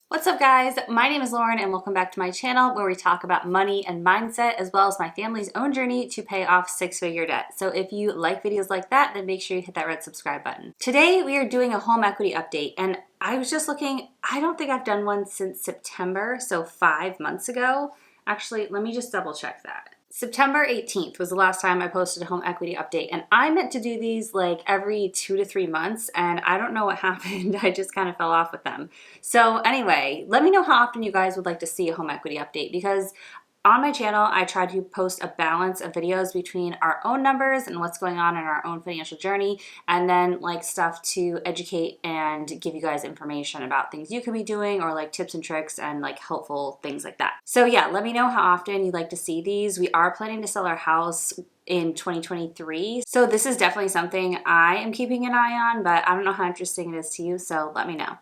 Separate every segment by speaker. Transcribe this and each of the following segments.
Speaker 1: What's up guys? My name is Lauren and welcome back to my channel where we talk about money and mindset as well as my family's own journey to pay off six-figure debt. So if you like videos like that, then make sure you hit that red subscribe button. Today we are doing a home equity update and I was just looking, I don't think I've done one since September, so 5 months ago. Actually, let me just double check that. September 18th was the last time I posted a home equity update, and I meant to do these like every 2 to 3 months, and I don't know what happened. I just kind of fell off with them. So anyway, let me know how often you guys would like to see a home equity update, because on my channel, I try to post a balance of videos between our own numbers and what's going on in our own financial journey, and then like stuff to educate and give you guys information about things you could be doing, or like tips and tricks and like helpful things like that. So yeah, let me know how often you'd like to see these. We are planning to sell our house in 2023. So this is definitely something I am keeping an eye on, but I don't know how interesting it is to you, so let me know.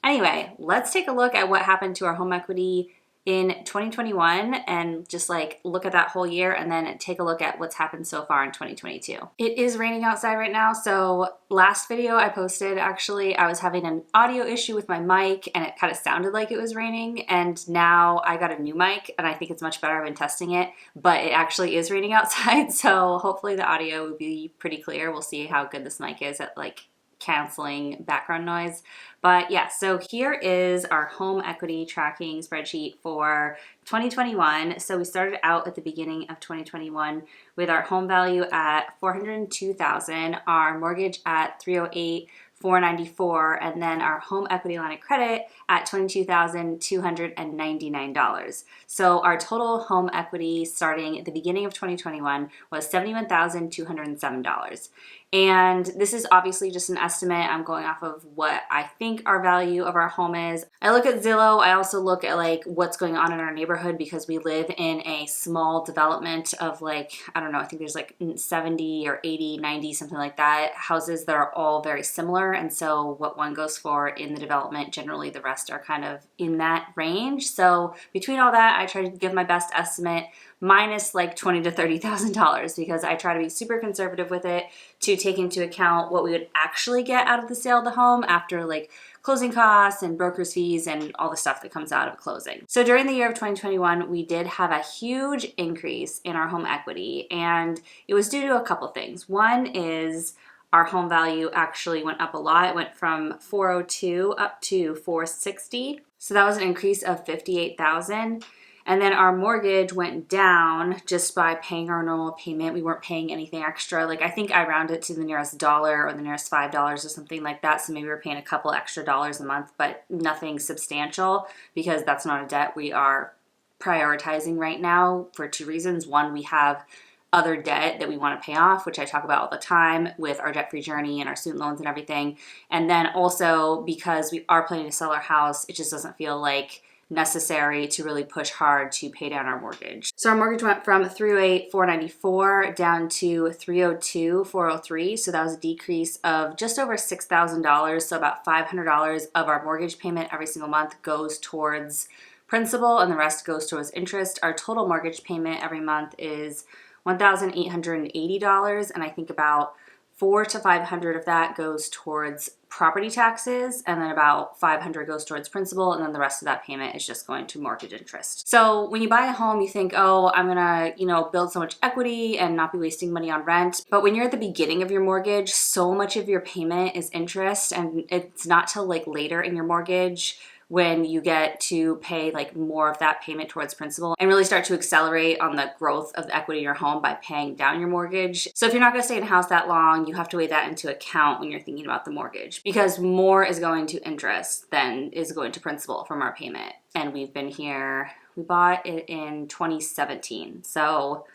Speaker 1: Anyway, let's take a look at what happened to our home equity in 2021 and just like look at that whole year and then take a look at what's happened so far in 2022. It is raining outside right now, so last video I posted, actually I was having an audio issue with my mic and it kind of sounded like it was raining, and now I got a new mic and I think it's much better. I've been testing it, but it actually is raining outside, so hopefully the audio will be pretty clear. We'll see how good this mic is at like canceling background noise. But yeah, so here is our home equity tracking spreadsheet for 2021. So we started out at the beginning of 2021 with our home value at $402,000, our mortgage at $308,494, and then our home equity line of credit at $22,299. So our total home equity starting at the beginning of 2021 was $71,207. And this is obviously just an estimate. I'm going off of what I think our value of our home is. I look at Zillow. I also look at like what's going on in our neighborhood, because we live in a small development of like, I don't know, I think there's like 70 or 80, 90, something like that, houses that are all very similar. And so what one goes for in the development, generally the rest are kind of in that range. So between all that, I try to give my best estimate minus like $20,000 to $30,000, because I try to be super conservative with it to take into account what we would actually get out of the sale of the home after like closing costs and broker's fees and all the stuff that comes out of closing. So during the year of 2021, we did have a huge increase in our home equity, and it was due to a couple things. One is our home value actually went up a lot. It went from 402 up to 460. So that was an increase of 58,000. And then our mortgage went down just by paying our normal payment. We weren't paying anything extra. Like I think I rounded it to the nearest dollar or the nearest $5 or something like that. So maybe we were paying a couple extra dollars a month, but nothing substantial, because that's not a debt we are prioritizing right now for two reasons. One, we have other debt that we want to pay off, which I talk about all the time with our debt-free journey and our student loans and everything. And then also because we are planning to sell our house, it just doesn't feel like necessary to really push hard to pay down our mortgage. So our mortgage went from $308,494 down to $302,403. So that was a decrease of just over $6,000. So about $500 of our mortgage payment every single month goes towards principal and the rest goes towards interest. Our total mortgage payment every month is $1,880, and I think about $400 to $500 of that goes towards property taxes, and then about $500 goes towards principal, and then the rest of that payment is just going to mortgage interest. So when you buy a home, you think, oh, I'm gonna, build so much equity and not be wasting money on rent. But when you're at the beginning of your mortgage, so much of your payment is interest, and it's not till like later in your mortgage when you get to pay like more of that payment towards principal and really start to accelerate on the growth of the equity in your home by paying down your mortgage. So if you're not going to stay in a house that long, you have to weigh that into account when you're thinking about the mortgage, because more is going to interest than is going to principal from our payment. And we've been here, we bought it in 2017. So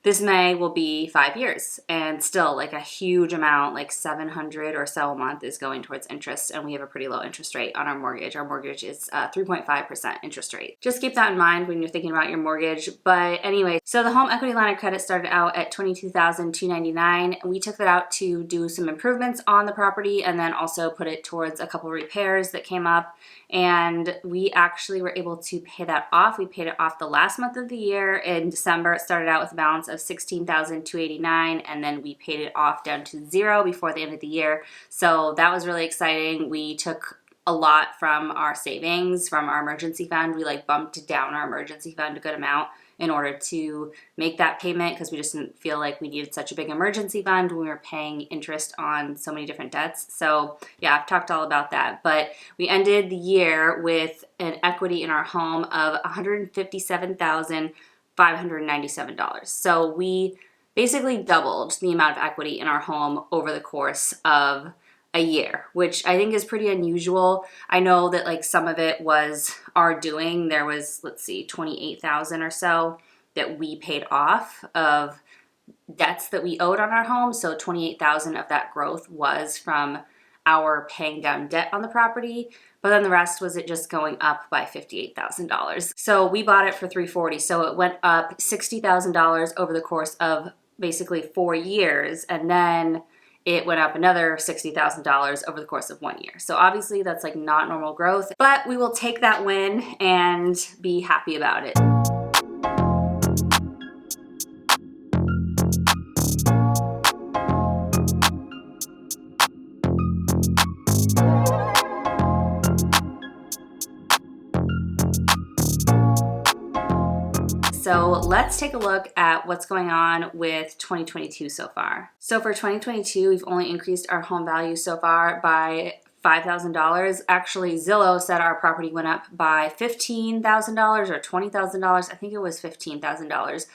Speaker 1: this May will be 5 years, and still like a huge amount, like $700 or so a month is going towards interest, and we have a pretty low interest rate on our mortgage. Our mortgage is 3.5% interest rate. Just keep that in mind when you're thinking about your mortgage. But anyway, so the home equity line of credit started out at $22,299. We took that out to do some improvements on the property and then also put it towards a couple repairs that came up, and we actually were able to pay that off. We paid it off the last month of the year. In December, it started out with a balance of $16,289, and then we paid it off down to zero before the end of the year. So that was really exciting. We took a lot from our savings, from our emergency fund. We like bumped down our emergency fund a good amount in order to make that payment because we just didn't feel like we needed such a big emergency fund when we were paying interest on so many different debts. So yeah, I've talked all about that. But we ended the year with an equity in our home of $157,597. So we basically doubled the amount of equity in our home over the course of a year, which I think is pretty unusual. I know that like some of it was our doing. There was, let's see, 28,000 or so that we paid off of debts that we owed on our home. So 28,000 of that growth was from our paying down debt on the property. But then the rest was it just going up by $58,000. So we bought it for $340,000. So it went up $60,000 over the course of basically 4 years. And then it went up another $60,000 over the course of 1 year. So obviously that's like not normal growth, but we will take that win and be happy about it. So let's take a look at what's going on with 2022 so far. So for 2022, we've only increased our home value so far by $5,000. Actually, Zillow said our property went up by $15,000 or $20,000. I think it was $15,000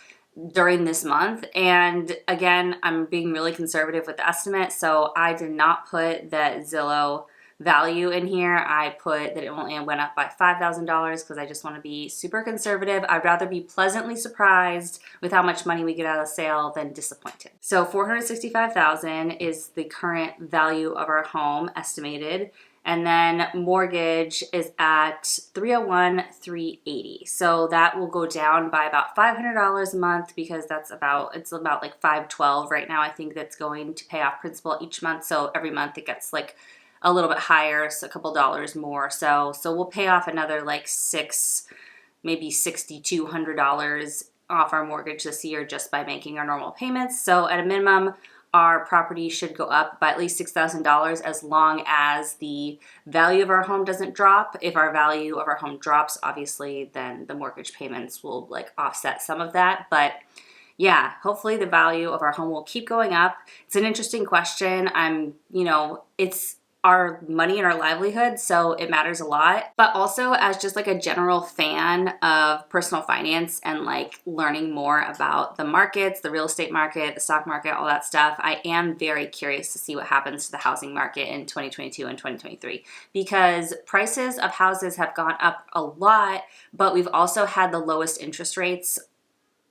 Speaker 1: during this month. And again, I'm being really conservative with the estimate. So I did not put that Zillow value in here. I put that it only went up by $5,000 because I just want to be super conservative. I'd rather be pleasantly surprised with how much money we get out of the sale than disappointed. So $465,000 is the current value of our home estimated. And then mortgage is at $301,380. So that will go down by about $500 a month because it's about like $512 right now. I think that's going to pay off principal each month. So every month it gets like a little bit higher, so a couple dollars more. So we'll pay off another like maybe $6,200 off our mortgage this year just by making our normal payments. So at a minimum, our property should go up by at least $6,000 as long as the value of our home doesn't drop. If our value of our home drops, obviously, then the mortgage payments will like offset some of that. But yeah, hopefully the value of our home will keep going up. It's an interesting question. It's our money and our livelihood, so it matters a lot. But also as just like a general fan of personal finance and like learning more about the markets, the real estate market, the stock market, all that stuff, I am very curious to see what happens to the housing market in 2022 and 2023 because prices of houses have gone up a lot, but we've also had the lowest interest rates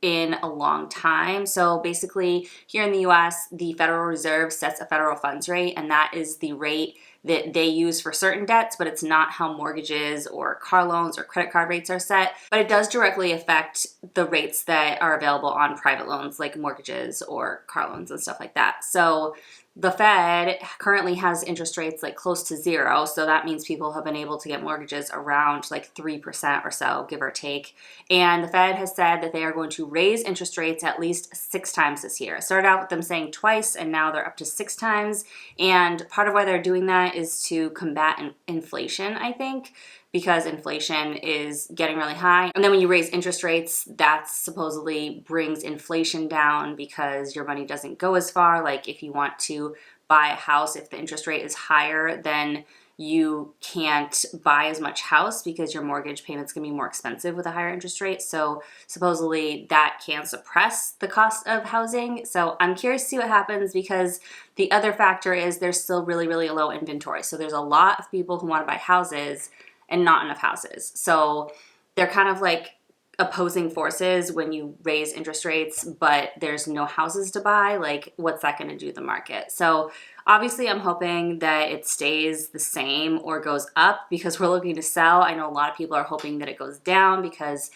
Speaker 1: in a long time. So basically here in the US, the Federal Reserve sets a federal funds rate, and that is the rate that they use for certain debts, but it's not how mortgages or car loans or credit card rates are set. But it does directly affect the rates that are available on private loans like mortgages or car loans and stuff like that. So the Fed currently has interest rates like close to zero. So that means people have been able to get mortgages around like 3% or so, give or take. And the Fed has said that they are going to raise interest rates at least 6 times this year. It started out with them saying twice, and now they're up to 6 times. And part of why they're doing that is to combat inflation, I think, because inflation is getting really high. And then when you raise interest rates, that supposedly brings inflation down because your money doesn't go as far. Like if you want to buy a house, if the interest rate is higher, then you can't buy as much house because your mortgage payment's gonna be more expensive with a higher interest rate. So supposedly that can suppress the cost of housing. So I'm curious to see what happens because the other factor is there's still really, really low inventory. So there's a lot of people who wanna buy houses and not enough houses. So they're kind of like opposing forces when you raise interest rates, but there's no houses to buy. Like, what's that going to do to the market? So obviously I'm hoping that it stays the same or goes up because we're looking to sell. I know a lot of people are hoping that it goes down because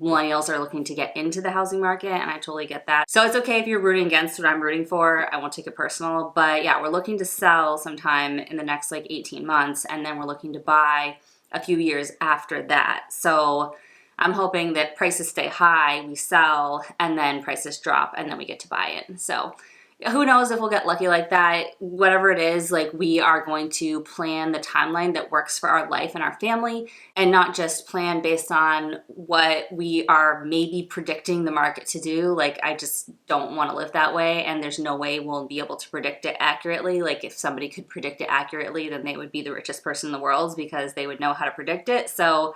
Speaker 1: millennials are looking to get into the housing market, and I totally get that. So it's okay if you're rooting against what I'm rooting for. I won't take it personal, but yeah, we're looking to sell sometime in the next like 18 months, and then we're looking to buy a few years after that. So I'm hoping that prices stay high, we sell, and then prices drop, and then we get to buy it. So who knows if we'll get lucky like that. Whatever it is, like, we are going to plan the timeline that works for our life and our family, and not just plan based on what we are maybe predicting the market to do. Like, I just don't want to live that way, and there's no way we'll be able to predict it accurately. Like, if somebody could predict it accurately, then they would be the richest person in the world because they would know how to predict it. So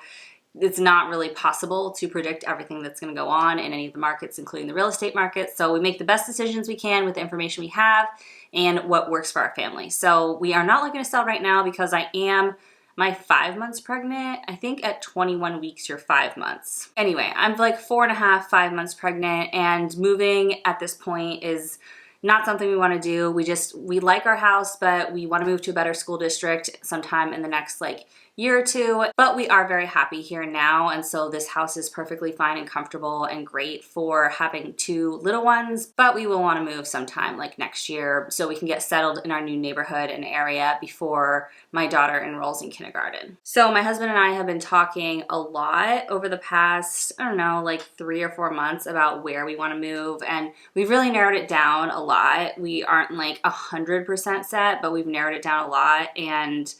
Speaker 1: it's not really possible to predict everything that's going to go on in any of the markets, including the real estate market. So we make the best decisions we can with the information we have and what works for our family. So we are not looking to sell right now because I am my 5 months pregnant. I think at 21 weeks, you're 5 months. Anyway, I'm like 4.5, 5 months pregnant, and moving at this point is not something we want to do. We like our house, but we want to move to a better school district sometime in the next like year or two. But we are very happy here now, and so this house is perfectly fine and comfortable and great for having 2 little ones. But we will want to move sometime like next year so we can get settled in our new neighborhood and area before my daughter enrolls in kindergarten. So my husband and I have been talking a lot over the past, I don't know, like 3 or 4 months about where we want to move, and we've really narrowed it down a lot. We aren't like 100% set, but we've narrowed it down a lot. And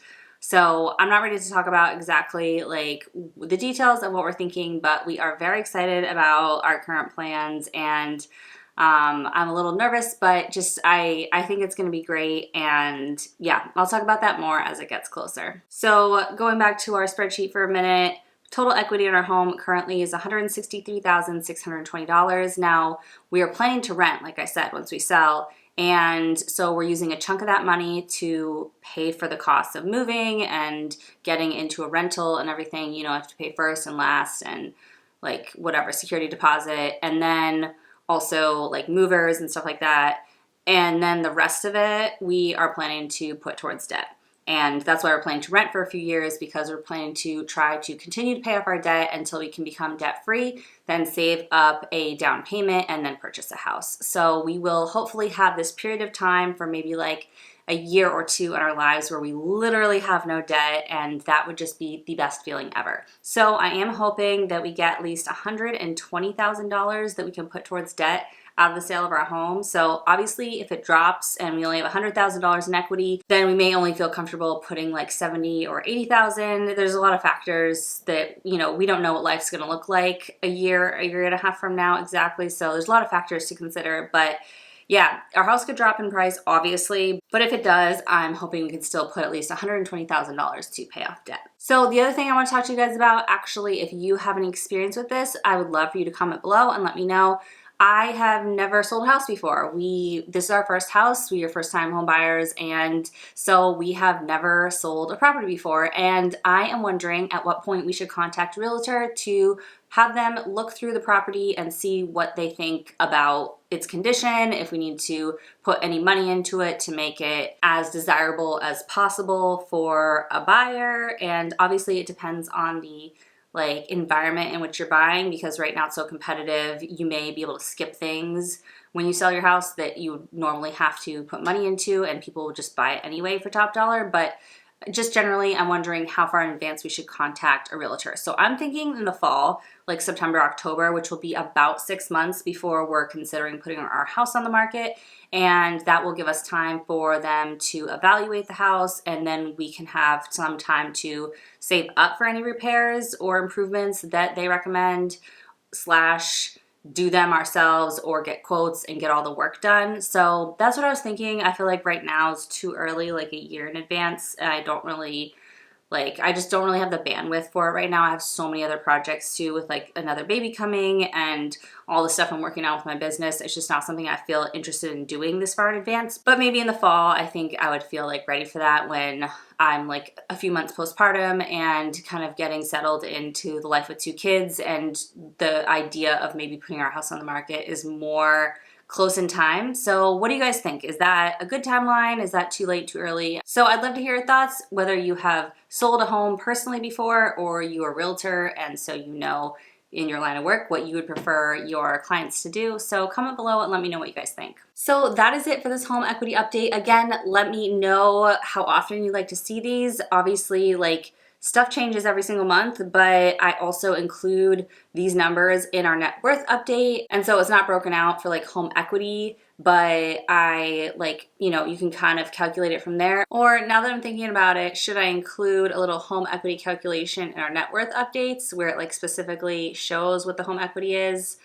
Speaker 1: so I'm not ready to talk about exactly like the details of what we're thinking, but we are very excited about our current plans, and I'm a little nervous, but just I think it's going to be great. And yeah, I'll talk about that more as it gets closer. So going back to our spreadsheet for a minute, total equity in our home currently is $163,620. Now, we are planning to rent, like I said, once we sell. And so we're using a chunk of that money to pay for the cost of moving and getting into a rental and everything. You know, I have to pay first and last and like whatever, security deposit, and then also like movers and stuff like that. And then the rest of it, we are planning to put towards debt. And that's why we're planning to rent for a few years, because we're planning to try to continue to pay off our debt until we can become debt free, then save up a down payment and then purchase a house. So we will hopefully have this period of time for maybe like a year or two in our lives where we literally have no debt, and that would just be the best feeling ever. So I am hoping that we get at least $120,000 that we can put towards debt out of the sale of our home. So obviously if it drops and we only have $100,000 in equity, then we may only feel comfortable putting like 70 or 80,000. There's a lot of factors that, you know, we don't know what life's going to look like a year and a half from now exactly. So there's a lot of factors to consider, but yeah, our house could drop in price, obviously, but if it does, I'm hoping we can still put at least $120,000 to pay off debt. So the other thing I want to talk to you guys about, actually, if you have any experience with this, I would love for you to comment below and let me know. I have never sold a house before. This is our first house. We are first time home buyers, and so we have never sold a property before. And I am wondering at what point we should contact a realtor to have them look through the property and see what they think about its condition, if we need to put any money into it to make it as desirable as possible for a buyer. And obviously it depends on the like environment in which you're buying, because right now it's so competitive, you may be able to skip things when you sell your house that you would normally have to put money into, and people will just buy it anyway for top dollar. But just generally, I'm wondering how far in advance we should contact a realtor. So I'm thinking in the fall, like September, October, which will be about 6 months before we're considering putting our house on the market. And that will give us time for them to evaluate the house, and then we can have some time to save up for any repairs or improvements that they recommend, slash do them ourselves or get quotes and get all the work done. So that's what I was thinking. I feel like right now is too early, like a year in advance. I just don't really have the bandwidth for it right now. I have so many other projects too, with like another baby coming and all the stuff I'm working on with my business. It's just not something I feel interested in doing this far in advance. But maybe in the fall, I think I would feel like ready for that when I'm like a few months postpartum and kind of getting settled into the life with 2 kids, and the idea of maybe putting our house on the market is more close in time. So what do you guys think? Is that a good timeline? Is that too late, too early? So I'd love to hear your thoughts, whether you have sold a home personally before or you're a realtor and so you know in your line of work what you would prefer your clients to do. So comment below and let me know what you guys think. So that is it for this home equity update. Again, let me know how often you'd like to see these. Obviously, like, stuff changes every single month, but I also include these numbers in our net worth update. And so it's not broken out for like home equity, but I you can kind of calculate it from there. Or now that I'm thinking about it, should I include a little home equity calculation in our net worth updates where it specifically shows what the home equity is?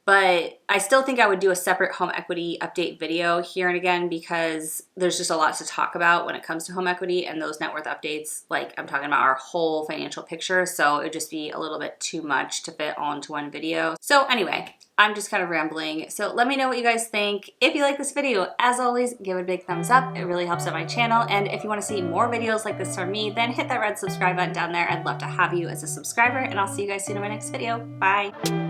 Speaker 1: But I still think I would do a separate home equity update video here and again because there's just a lot to talk about when it comes to home equity, and those net worth updates, I'm talking about our whole financial picture, so it would just be a little bit too much to fit all into one video. So anyway, I'm just kind of rambling. So let me know what you guys think. If you like this video, as always, give it a big thumbs up. It really helps out my channel. And if you want to see more videos like this from me, then hit that red subscribe button down there. I'd love to have you as a subscriber, and I'll see you guys soon in my next video. Bye.